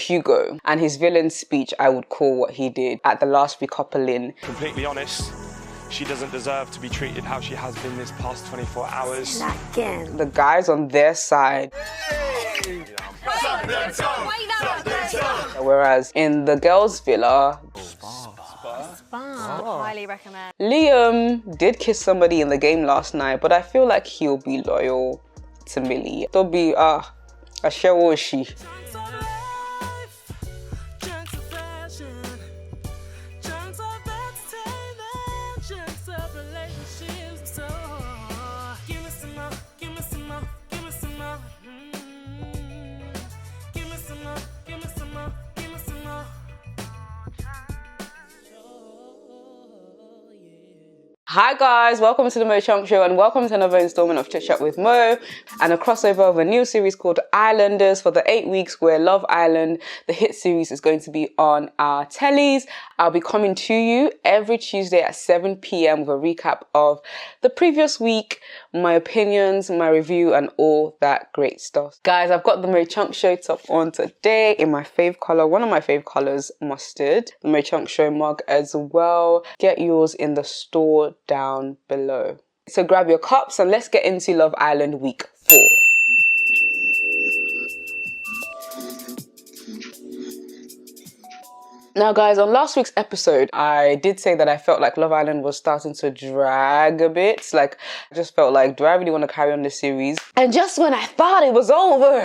Hugo and his villain speech, I would call what he did at the last recoupling. Completely honest, she doesn't deserve to be treated how she has been this past 24 hours. Again. The guys on their side. Whereas in the girls' villa, Highly recommend. Liam did kiss somebody in the game last night, but I feel like he'll be loyal to Millie. Toby, Ashewoshi. Hi guys, welcome to the Mo Chunk Show and welcome to another installment of Chit Chat with Mo and a crossover of a new series called Islanders for the 8 weeks where Love Island, the hit series, is going to be on our tellies. I'll be coming to you every Tuesday at 7 p.m. with a recap of the previous week, my opinions, my review and all that great stuff. Guys, I've got the Mo Chunk Show top on today in my fave colour, one of my fave colours, mustard. The Mo Chunk Show mug as well. Get yours in the store down below. So grab your cups and let's get into Love Island week 4. Now guys, on last week's episode, I did say that I felt like Love Island was starting to drag a bit. Like, I just felt like, do I really want to carry on this series? And just when I thought it was over,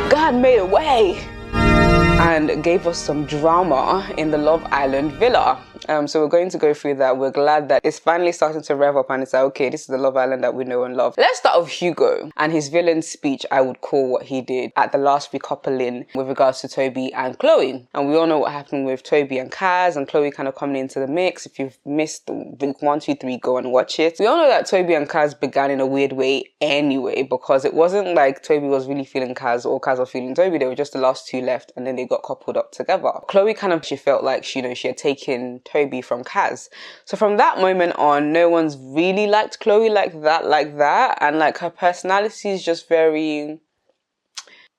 God made a way and gave us some drama in the Love Island villa. So we're going to go through that. We're glad that it's finally starting to rev up and it's like, okay, this is the Love Island that we know and love. Let's start with Hugo and his villain speech, I would call what he did at the last recoupling with regards to Toby and Chloe. And we all know what happened with Toby and Kaz and Chloe kind of coming into the mix. If you've missed week 1, 2, 3, go and watch it. We all know that Toby and Kaz began in a weird way anyway, because it wasn't like Toby was really feeling Kaz or Kaz was feeling Toby. They were just the last two left and then they got coupled up together. Chloe she felt like she had taken Toby from Kaz. So from that moment on, no one's really liked Chloe like that. And like her personality is just very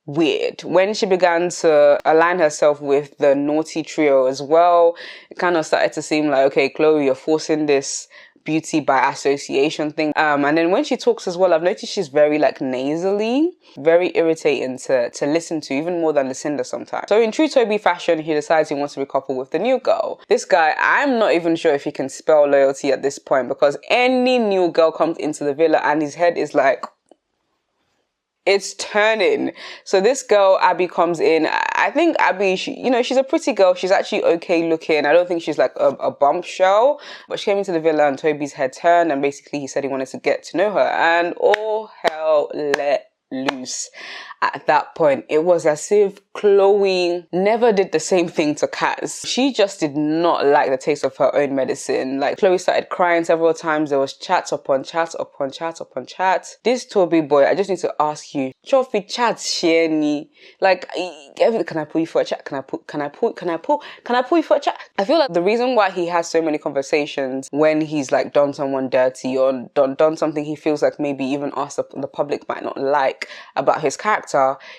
weird. When she began to align herself with the naughty trio as well, it kind of started to seem like, okay, Chloe, you're forcing this beauty by association thing. And then when she talks as well, I've noticed she's very like nasally, very irritating to listen to, even more than Lucinda sometimes. So in true Toby fashion, he decides he wants to recouple with the new girl. This guy, I'm not even sure if he can spell loyalty at this point, because any new girl comes into the villa and his head is like, it's turning. So this girl, Abby, comes in. I think Abby, she's a pretty girl. She's actually okay looking. I don't think she's like a bombshell. But she came into the villa and Toby's head turned and basically he said he wanted to get to know her. And all hell let loose. At that point, it was as if Chloe never did the same thing to Kaz. She just did not like the taste of her own medicine. Like, Chloe started crying several times. There was chat upon chat upon chat upon chat. This Toby boy, I just need to ask you, Chofi chat sheni. Like, can I pull you for a chat? Can I pull you for a chat? I feel like the reason why he has so many conversations when he's like done someone dirty or done something he feels like maybe even us, the public, might not like about his character,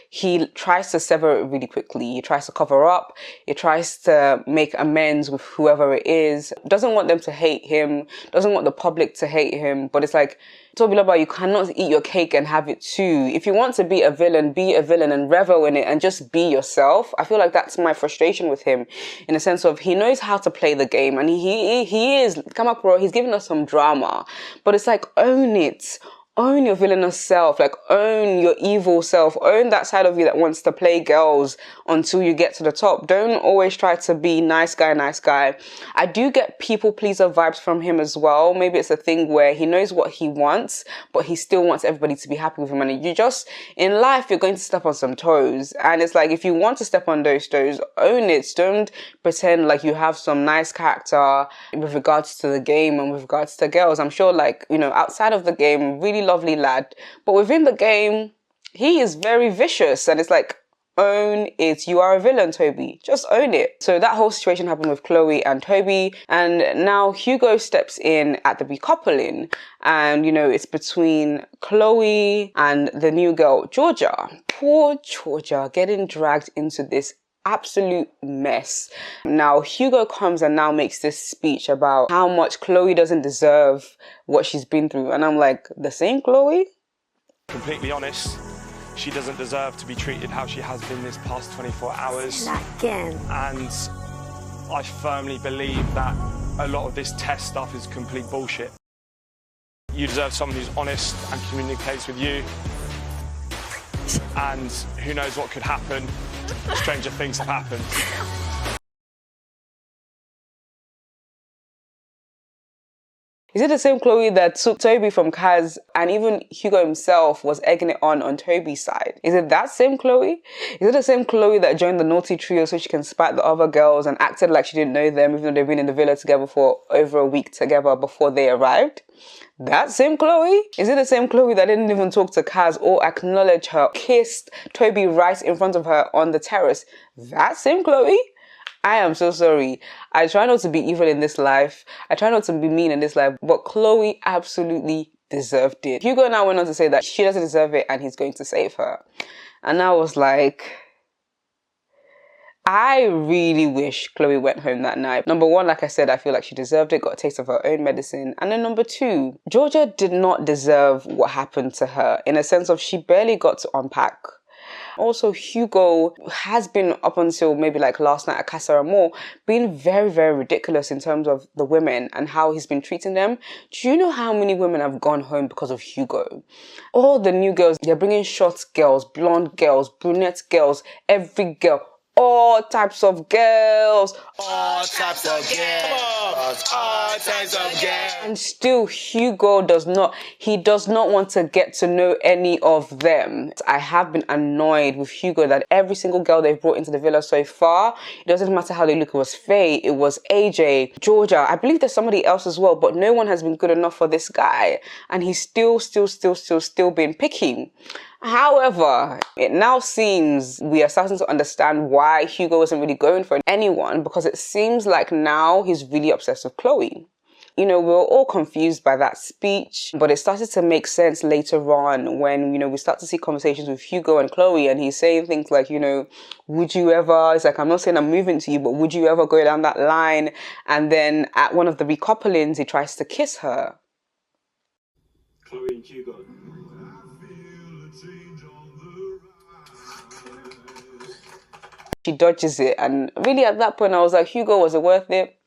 he tries to sever it really quickly. He tries to cover up. He tries to make amends with whoever it is. Doesn't want them to hate him. Doesn't want the public to hate him. But it's like, Toby Loba, you cannot eat your cake and have it too. If you want to be a villain and revel in it and just be yourself. I feel like that's my frustration with him, in a sense of he knows how to play the game and he is, come up, bro, he's giving us some drama. But it's like, own it. Own your villainous self, like own your evil self, own that side of you that wants to play girls until you get to the top. Don't always try to be nice guy. I do get people pleaser vibes from him as well. Maybe it's a thing where he knows what he wants, but he still wants everybody to be happy with him. And you just, in life, you're going to step on some toes. And it's like, if you want to step on those toes, own it. Don't pretend like you have some nice character with regards to the game and with regards to girls. I'm sure outside of the game, really lovely lad, but within the game he is very vicious, and it's like, own it. You are a villain, Toby. Just own it. So that whole situation happened with Chloe and Toby, and now Hugo steps in at the recoupling, and it's between Chloe and the new girl, Georgia. Poor Georgia getting dragged into this absolute mess. Now Hugo comes and now makes this speech about how much Chloe doesn't deserve what she's been through, and I'm like, the same Chloe? Completely honest, she doesn't deserve to be treated how she has been this past 24 hours. Not again. And I firmly believe that a lot of this test stuff is complete bullshit. You deserve someone who's honest and communicates with you. And who knows what could happen. Stranger things have happened. Is it the same Chloe that took Toby from Kaz, and even Hugo himself was egging it on Toby's side? Is it that same Chloe? Is it the same Chloe that joined the naughty trio so she can spite the other girls and acted like she didn't know them even though they've been in the villa together for over a week together before they arrived? That same Chloe? Is it the same Chloe that didn't even talk to Kaz or acknowledge her, kissed Toby right in front of her on the terrace? That same Chloe? I am so sorry. I try not to be evil in this life. I try not to be mean in this life, but Chloe absolutely deserved it. Hugo now went on to say that she doesn't deserve it and he's going to save her. And I was like, I really wish Chloe went home that night. Number one, like I said, I feel like she deserved it, got a taste of her own medicine. And then number two, Georgia did not deserve what happened to her, in a sense of she barely got to unpack. Also, Hugo has been, up until maybe like last night at Casa Amor, being very, very ridiculous in terms of the women and how he's been treating them. Do you know how many women have gone home because of Hugo? All the new girls, they're bringing short girls, blonde girls, brunette girls, every girl. All types of girls. All types of girls. All types of girls. And still Hugo does not want to get to know any of them. I have been annoyed with Hugo that every single girl they've brought into the villa so far, it doesn't matter how they look. It was Faye, it was AJ, Georgia. I believe there's somebody else as well, but no one has been good enough for this guy. And he's still been picky. However, it now seems we are starting to understand why Hugo wasn't really going for anyone, because it seems like now he's really obsessed with Chloe. We were all confused by that speech, but it started to make sense later on when, we start to see conversations with Hugo and Chloe, and he's saying things like, would you ever, it's like, I'm not saying I'm moving to you, but would you ever go down that line? And then at one of the recouplings, he tries to kiss her. Chloe and Hugo. She dodges it, and really at that point I was like, Hugo, was it worth it?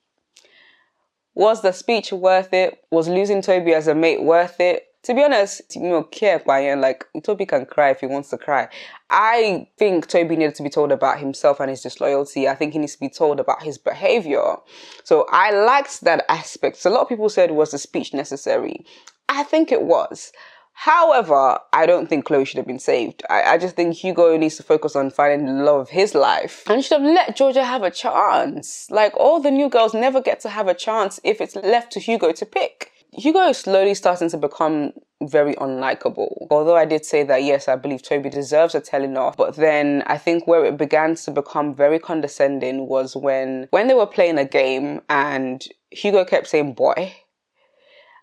Was the speech worth it? Was losing Toby as a mate worth it? To be honest, like, Toby can cry if he wants to cry. I think Toby needed to be told about himself and his disloyalty. I think he needs to be told about his behavior. So I liked that aspect. So a lot of people said, was the speech necessary? I think it was. However, I don't think Chloe should have been saved. I just think Hugo needs to focus on finding the love of his life. And should have let Georgia have a chance. Like, all the new girls never get to have a chance if it's left to Hugo to pick. Hugo is slowly starting to become very unlikable. Although I did say that, yes, I believe Toby deserves a telling off. But then I think where it began to become very condescending was when they were playing a game and Hugo kept saying, boy.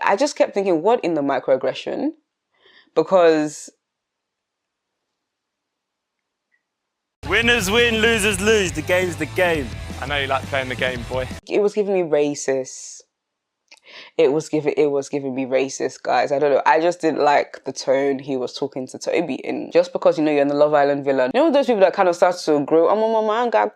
I just kept thinking, what in the microaggression? Because winners win, losers lose. The game's the game. I know you like playing the game, boy. it was giving me racist. It was giving me racist, guys. I don't know. I just didn't like the tone he was talking to Toby in. Just because, you're in the Love Island villa. Those people that kind of start to grow,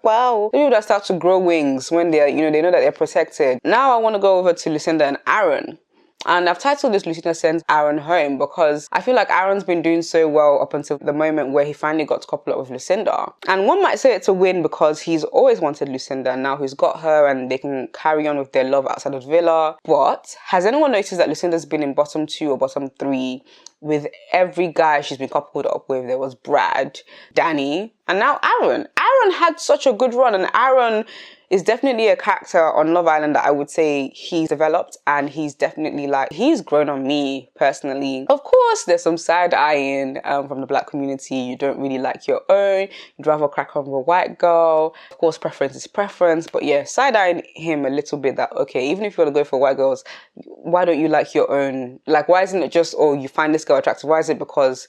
wow. The people that start to grow wings when they're, they know that they're protected. Now I want to go over to Lucinda and Aaron. And I've titled this Lucinda Sends Aaron Home because I feel like Aaron's been doing so well up until the moment where he finally got to couple up with Lucinda. And one might say it's a win because he's always wanted Lucinda, and now he's got her and they can carry on with their love outside of the villa. But has anyone noticed that Lucinda's been in bottom 2 or bottom 3 with every guy she's been coupled up with? There was Brad, Danny, and now Aaron. Aaron had such a good run, and Aaron is definitely a character on Love Island that I would say he's developed, and he's definitely like, he's grown on me personally. Of course, there's some side-eyeing from the black community. You don't really like your own, you'd rather crack on with a white girl. Of course, preference is preference, but yeah, side-eyeing him a little bit that, okay, even if you want to go for white girls, why don't you like your own? Like, why isn't it just, oh, you find this girl attractive? Why is it because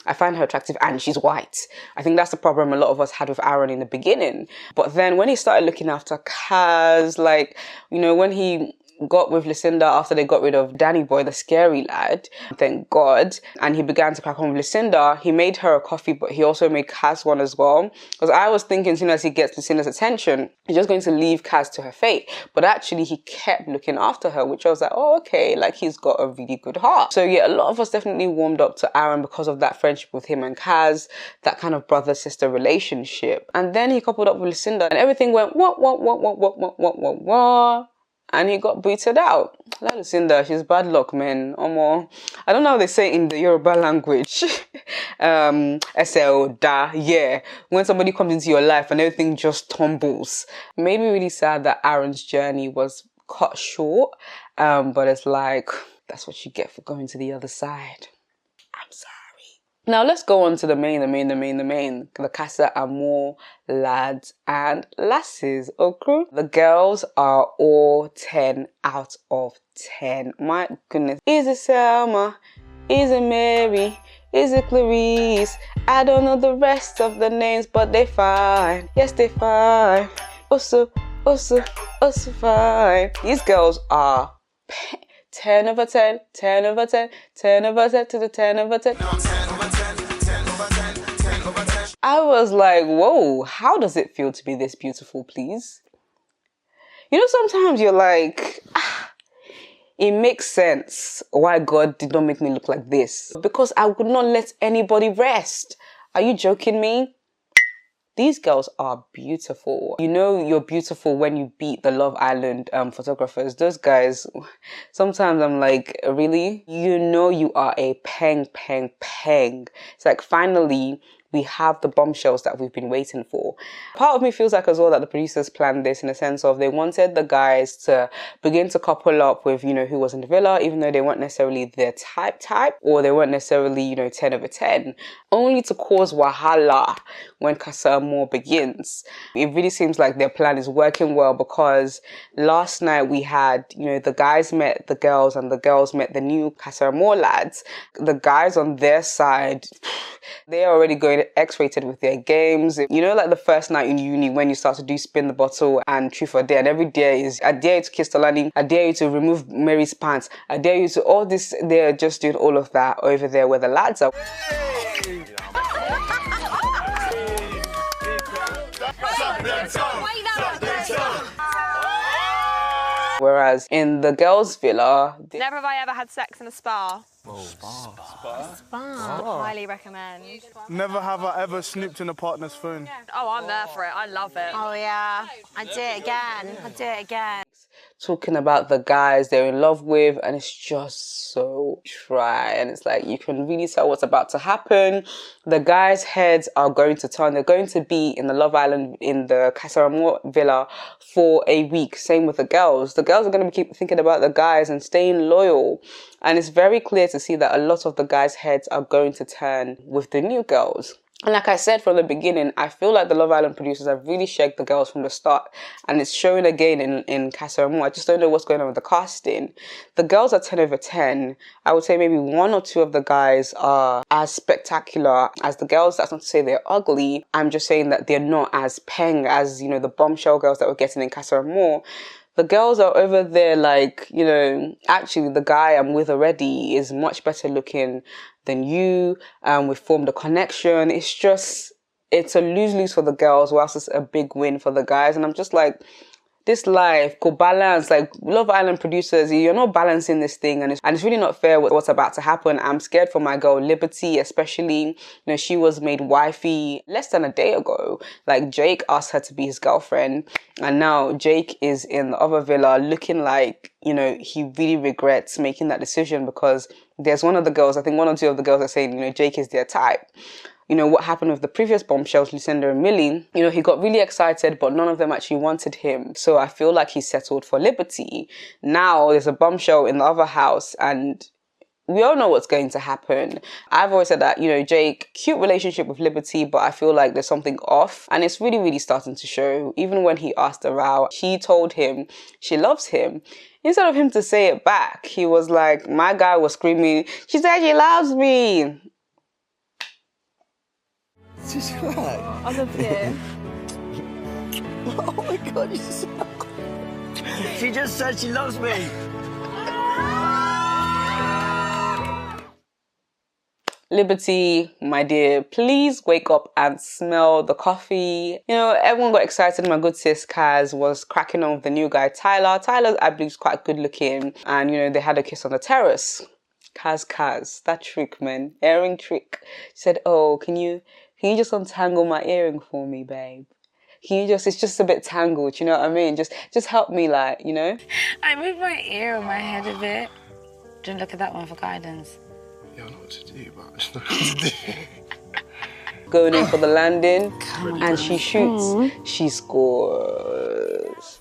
I find her attractive and she's white? I think that's the problem a lot of us had with Aaron in the beginning. But then when he started looking after Kaz, like, you know, when he got with Lucinda after they got rid of Danny Boy, the scary lad, thank God, and he began to crack on with Lucinda, he made her a coffee, but he also made Kaz one as well. Because I was thinking, as soon as he gets Lucinda's attention, he's just going to leave Kaz to her fate. But actually, he kept looking after her, which I was like, oh, okay, like he's got a really good heart. So yeah, a lot of us definitely warmed up to Aaron because of that friendship with him and Kaz, that kind of brother-sister relationship. And then he coupled up with Lucinda, and everything went what, and he got booted out. Like Lucinda, she's bad luck, man. Omo. I don't know how they say it in the Yoruba language. SL, da, yeah. When somebody comes into your life and everything just tumbles. It made me really sad that Aaron's journey was cut short. But it's like, that's what you get for going to the other side. I'm sorry. Now let's go on to the main, the Casa Amor lads and lasses, okay? The girls are all 10 out of 10. My goodness. Is it Salma? Is it Mary? Is it Clarice? I don't know the rest of the names, but they fine. Yes, they fine. Also fine. These girls are 10 over 10, 10 over 10, 10 over 10 to the 10 over 10. I was like, whoa, how does it feel to be this beautiful, please? You know, sometimes you're like, it makes sense why God did not make me look like this. Because I would not let anybody rest. Are you joking me? These girls are beautiful. You know you're beautiful when you beat the Love Island photographers. Those guys, sometimes I'm like, really? You know you are a peng. It's like, finally, we have the bombshells that we've been waiting for. Part of me feels like as well that the producers planned this in a sense of they wanted the guys to begin to couple up with, you know, who was in the villa, even though they weren't necessarily their type, or they weren't necessarily, you know, 10 over 10, only to cause wahala when Casa Amor begins. It really seems like their plan is working well, because last night we had, you know, the guys met the girls and the girls met the new Casa Amor lads. The guys on their side, they're already going X-rated with their games. You know, like the first night in uni when you start to do spin the bottle and truth or dare, and every dare is, I dare you to kiss Tolani, I dare you to remove Mary's pants, I dare you to all this. They're just doing all of that over there where the lads are. Whereas in the girls' villa... Never have I ever had sex in a spa. Oh, spa. Highly recommend. Never have I ever snooped in a partner's phone. Oh, I'm there for it. I love it. Oh, yeah. I'd do it again. Talking about the guys they're in love with, and it's just so dry, and it's like you can really tell what's about to happen. The guys' heads are going to turn. They're going to be in the Love Island in the Casa Amor villa for a week. Same with the girls. The girls are going to keep thinking about the guys and staying loyal, and it's very clear to see that a lot of the guys' heads are going to turn with the new girls. And like I said from the beginning, I feel like the Love Island producers have really shagged the girls from the start. And it's showing again in Casa Amor. I just don't know what's going on with the casting. The girls are 10 over 10. I would say maybe one or two of the guys are as spectacular as the girls. That's not to say they're ugly. I'm just saying that they're not as peng as, you know, the bombshell girls that we're getting in Casa Amor. The girls are over there like, you know, actually the guy I'm with already is much better looking than you. We formed a connection. It's a lose-lose for the girls, whilst it's a big win for the guys. And I'm just like, this life could balance. Like, Love Island producers, you're not balancing this thing, and it's really not fair what's about to happen. I'm scared for my girl Liberty, especially. You know, she was made wifey less than a day ago. Like, Jake asked her to be his girlfriend, and now Jake is in the other villa looking like you know, he really regrets making that decision because there's one of the girls, I think one or two of the girls are saying, you know, Jake is their type. You know, what happened with the previous Bombshells, Lucinda and Millie, you know, he got really excited, but none of them actually wanted him. So I feel like he settled for Liberty. Now there's a Bombshell in the other house and we all know what's going to happen. I've always said that, you know, Jake, cute relationship with Liberty, but I feel like there's something off. And it's really, really starting to show. Even when he asked her out, she told him she loves him. Instead of him to say it back, he was like, my guy was screaming, she said she loves me. She's right. I love you. Oh my God, you're so... She just said she loves me. Liberty, my dear, please wake up and smell the coffee. You know, everyone got excited. My good sis Kaz was cracking on with the new guy, Tyler. Tyler, I believe, is quite good looking. And, you know, they had a kiss on the terrace. Kaz, that trick, man. Earring trick. She said, oh, can you just untangle my earring for me, babe? It's just a bit tangled, you know what I mean? Just help me, like, you know? I moved my ear on my head a bit. Don't look at that one for guidance. Yeah, I know what to do, but I just know what to do. Going in for the landing, and she shoots. She scores.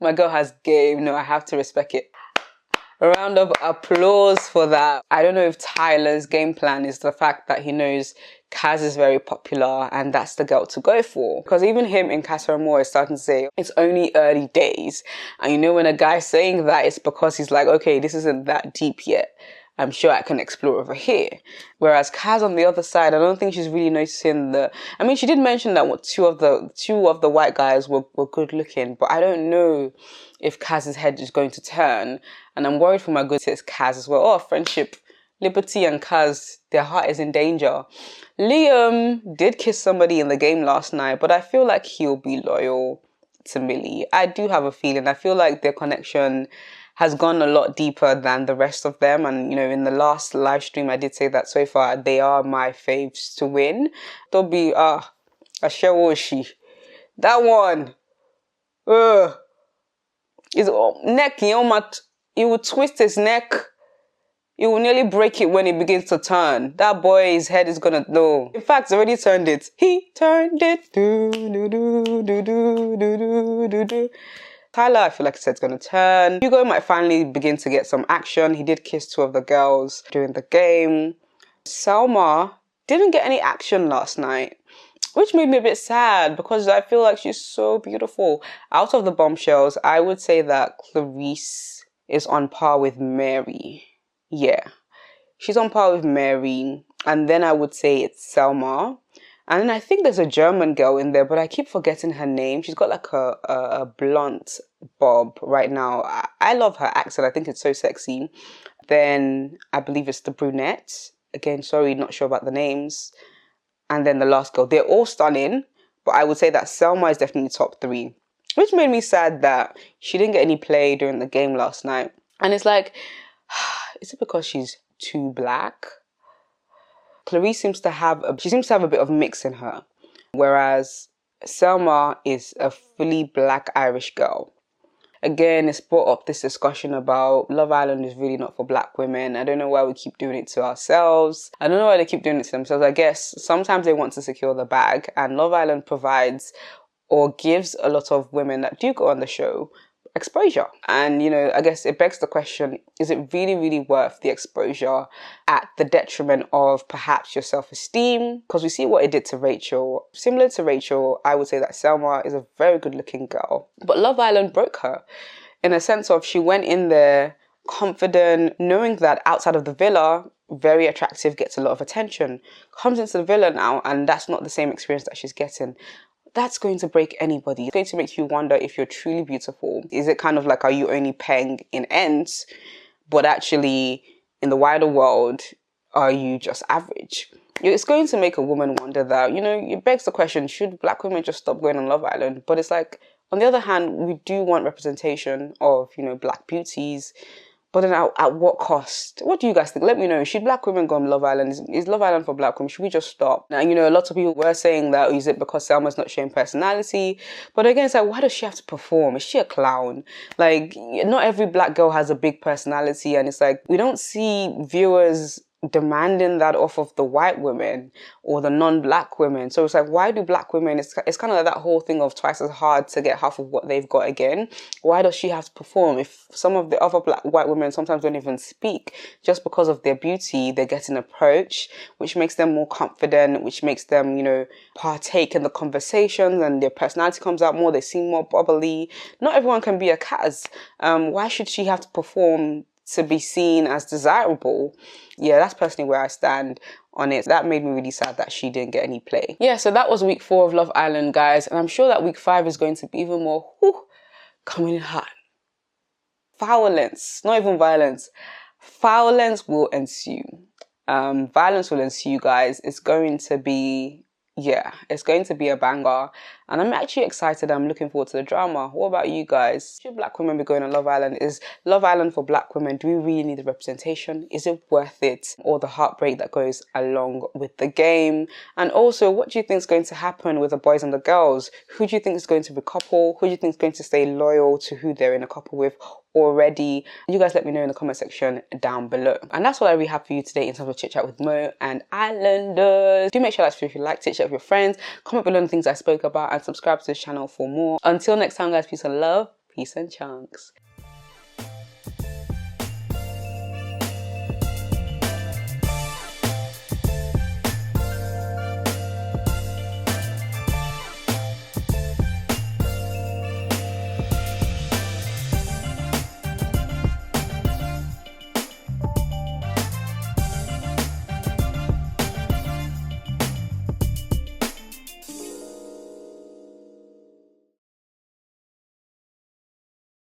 My girl has game. No, I have to respect it. A round of applause for that. I don't know if Tyler's game plan is the fact that he knows Kaz is very popular and that's the girl to go for. Because even him in Casa Amor is starting to say, it's only early days. And you know when a guy's saying that, it's because he's like, okay, this isn't that deep yet. I'm sure I can explore over here. Whereas Kaz on the other side, I don't think she's really noticing I mean, she did mention that two of the white guys were good looking, but I don't know if Kaz's head is going to turn. And I'm worried for my good sis Kaz as well. Oh, friendship. Liberty and Kaz, their heart is in danger. Liam did kiss somebody in the game last night, but I feel like he'll be loyal to Millie. I do have a feeling. I feel like their connection has gone a lot deeper than the rest of them. And, you know, in the last live stream, I did say that so far, they are my faves to win. Toby, Ashewoshi. That one. His neck, he will twist his neck. He will nearly break it when it begins to turn. That boy, his head is gonna know. In fact, he's already turned it. He turned it. Do, do, do, do, do, do, do, do. Tyler, I feel like he said, it's going to turn. Hugo might finally begin to get some action. He did kiss two of the girls during the game. Salma didn't get any action last night, which made me a bit sad because I feel like she's so beautiful. Out of the Bombshells, I would say that Clarice is on par with Mary. Yeah, she's on par with Mary. And then I would say it's Salma. And then I think there's a German girl in there, but I keep forgetting her name. She's got like a blunt bob right now. I love her accent. I think it's so sexy. Then I believe it's the brunette. Again, sorry, not sure about the names. And then the last girl. They're all stunning, but I would say that Salma is definitely top 3. Which made me sad that she didn't get any play during the game last night. And it's like, is it because she's too black? Clarice seems to have a bit of mix in her, whereas Salma is a fully black Irish girl. Again, it's brought up this discussion about Love Island is really not for black women. I don't know why we keep doing it to ourselves. I don't know why they keep doing it to themselves. I guess sometimes they want to secure the bag, and Love Island provides or gives a lot of women that do go on the show exposure. And, you know, I guess it begs the question, is it really, really worth the exposure at the detriment of perhaps your self-esteem? Because we see what it did to Rachel. Similar to Rachel, I would say that Salma is a very good looking girl. But Love Island broke her in a sense of she went in there confident, knowing that outside of the villa, very attractive, gets a lot of attention. Comes into the villa now and that's not the same experience that she's getting. That's going to break anybody. It's going to make you wonder if you're truly beautiful. Is it kind of like, are you only paying in ends, but actually in the wider world, are you just average? It's going to make a woman wonder that, you know, it begs the question, should black women just stop going on Love Island? But it's like, on the other hand, we do want representation of, you know, black beauties. But then at what cost? What do you guys think? Let me know. Should black women go on Love Island? Is Love Island for black women? Should we just stop? And you know, a lot of people were saying that, is it because Salma's not showing personality? But again, it's like, why does she have to perform? Is she a clown? Like, not every black girl has a big personality, and it's like, we don't see viewers demanding that off of the white women or the non-black women. So it's like, why do black women, it's kind of like that whole thing of twice as hard to get half of what they've got again. Why does she have to perform? If some of the other white women sometimes don't even speak, just because of their beauty, they're getting approached, which makes them more confident, which makes them, you know, partake in the conversations, and their personality comes out more, they seem more bubbly. Not everyone can be a Kaz. Why should she have to perform to be seen as desirable? Yeah, that's personally where I stand on it. That made me really sad that she didn't get any play. Yeah, so that was week 4 of Love Island, guys, and I'm sure that week 5 is going to be even more coming in hot. Violence, not even violence. Violence will ensue. Violence will ensue, guys. It's going to be a banger, and I'm actually excited. I'm looking forward to the drama. What about you guys? Should black women be going on Love Island? Is Love Island for black women? Do we really need the representation? Is it worth it? Or the heartbreak that goes along with the game? And also, what do you think is going to happen with the boys and the girls? Who do you think is going to be couple? Who do you think is going to stay loyal to who they're in a couple with already? You guys let me know in the comment section down below. And that's what I really have for you today in terms of Chit Chat with Mo and Islanders. Do make sure that if you like, chit chat with your friends, comment below on the things I spoke about, and subscribe to this channel for more. Until next time, guys, peace and love, peace and chunks.